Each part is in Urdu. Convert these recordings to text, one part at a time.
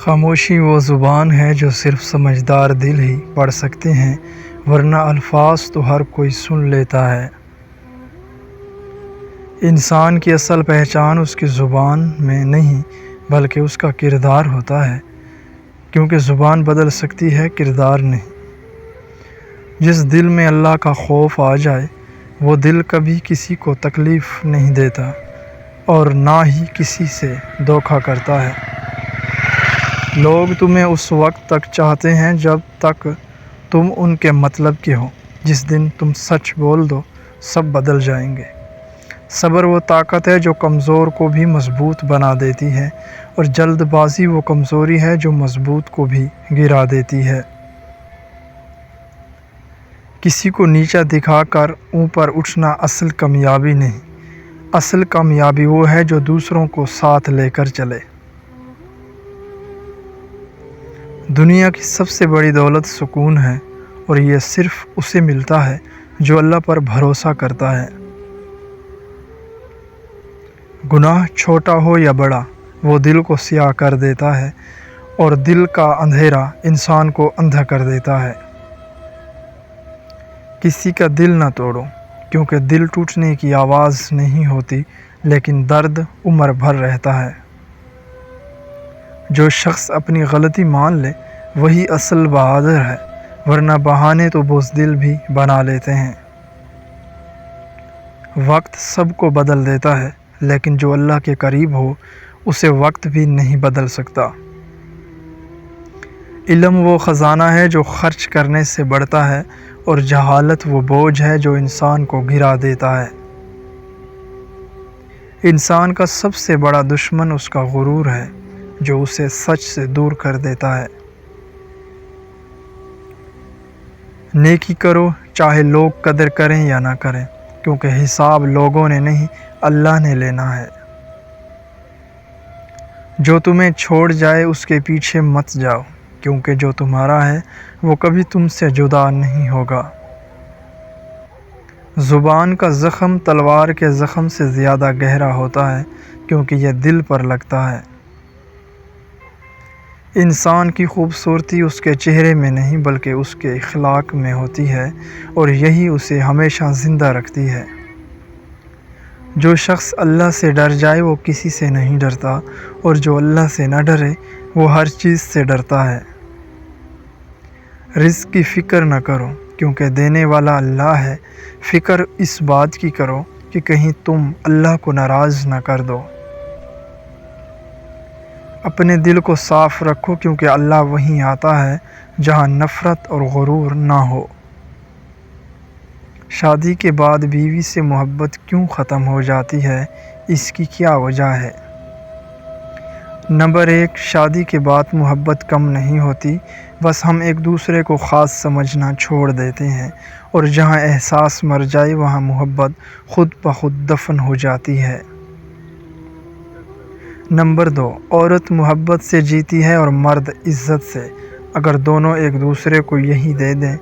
خاموشی وہ زبان ہے جو صرف سمجھدار دل ہی پڑھ سکتے ہیں، ورنہ الفاظ تو ہر کوئی سن لیتا ہے۔ انسان کی اصل پہچان اس کی زبان میں نہیں بلکہ اس کا کردار ہوتا ہے، کیونکہ زبان بدل سکتی ہے، کردار نہیں۔ جس دل میں اللہ کا خوف آ جائے وہ دل کبھی کسی کو تکلیف نہیں دیتا اور نہ ہی کسی سے دھوکہ کرتا ہے۔ لوگ تمہیں اس وقت تک چاہتے ہیں جب تک تم ان کے مطلب کے ہو۔ جس دن تم سچ بول دو سب بدل جائیں گے۔ صبر وہ طاقت ہے جو کمزور کو بھی مضبوط بنا دیتی ہے، اور جلد بازی وہ کمزوری ہے جو مضبوط کو بھی گرا دیتی ہے۔ کسی کو نیچا دکھا کر اوپر اٹھنا اصل کامیابی نہیں۔ اصل کامیابی وہ ہے جو دوسروں کو ساتھ لے کر چلے۔ دنیا کی سب سے بڑی دولت سکون ہے، اور یہ صرف اسے ملتا ہے جو اللہ پر بھروسہ کرتا ہے۔ گناہ چھوٹا ہو یا بڑا وہ دل کو سیاہ کر دیتا ہے، اور دل کا اندھیرا انسان کو اندھا کر دیتا ہے۔ کسی کا دل نہ توڑو، کیونکہ دل ٹوٹنے کی آواز نہیں ہوتی، لیکن درد عمر بھر رہتا ہے۔ جو شخص اپنی غلطی مان لے وہی اصل بہادر ہے، ورنہ بہانے تو بزدل بھی بنا لیتے ہیں۔ وقت سب کو بدل دیتا ہے، لیکن جو اللہ کے قریب ہو اسے وقت بھی نہیں بدل سکتا۔ علم وہ خزانہ ہے جو خرچ کرنے سے بڑھتا ہے، اور جہالت وہ بوجھ ہے جو انسان کو گرا دیتا ہے۔ انسان کا سب سے بڑا دشمن اس کا غرور ہے، جو اسے سچ سے دور کر دیتا ہے۔ نیکی کرو چاہے لوگ قدر کریں یا نہ کریں، کیونکہ حساب لوگوں نے نہیں اللہ نے لینا ہے۔ جو تمہیں چھوڑ جائے اس کے پیچھے مت جاؤ، کیونکہ جو تمہارا ہے وہ کبھی تم سے جدا نہیں ہوگا۔ زبان کا زخم تلوار کے زخم سے زیادہ گہرا ہوتا ہے، کیونکہ یہ دل پر لگتا ہے۔ انسان کی خوبصورتی اس کے چہرے میں نہیں بلکہ اس کے اخلاق میں ہوتی ہے، اور یہی اسے ہمیشہ زندہ رکھتی ہے۔ جو شخص اللہ سے ڈر جائے وہ کسی سے نہیں ڈرتا، اور جو اللہ سے نہ ڈرے وہ ہر چیز سے ڈرتا ہے۔ رزق کی فکر نہ کرو، کیونکہ دینے والا اللہ ہے۔ فکر اس بات کی کرو کہ کہیں تم اللہ کو ناراض نہ کر دو۔ اپنے دل کو صاف رکھو، کیونکہ اللہ وہیں آتا ہے جہاں نفرت اور غرور نہ ہو۔ شادی کے بعد بیوی سے محبت کیوں ختم ہو جاتی ہے؟ اس کی کیا وجہ ہے؟ نمبر 1، شادی کے بعد محبت کم نہیں ہوتی، بس ہم ایک دوسرے کو خاص سمجھنا چھوڑ دیتے ہیں، اور جہاں احساس مر جائے وہاں محبت خود بخود دفن ہو جاتی ہے۔ نمبر 2، عورت محبت سے جیتی ہے اور مرد عزت سے۔ اگر دونوں ایک دوسرے کو یہی دے دیں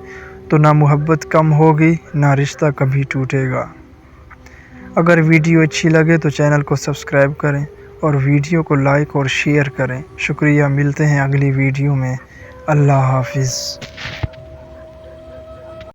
تو نہ محبت کم ہوگی نہ رشتہ کبھی ٹوٹے گا۔ اگر ویڈیو اچھی لگے تو چینل کو سبسکرائب کریں اور ویڈیو کو لائک اور شیئر کریں۔ شکریہ، ملتے ہیں اگلی ویڈیو میں۔ اللہ حافظ۔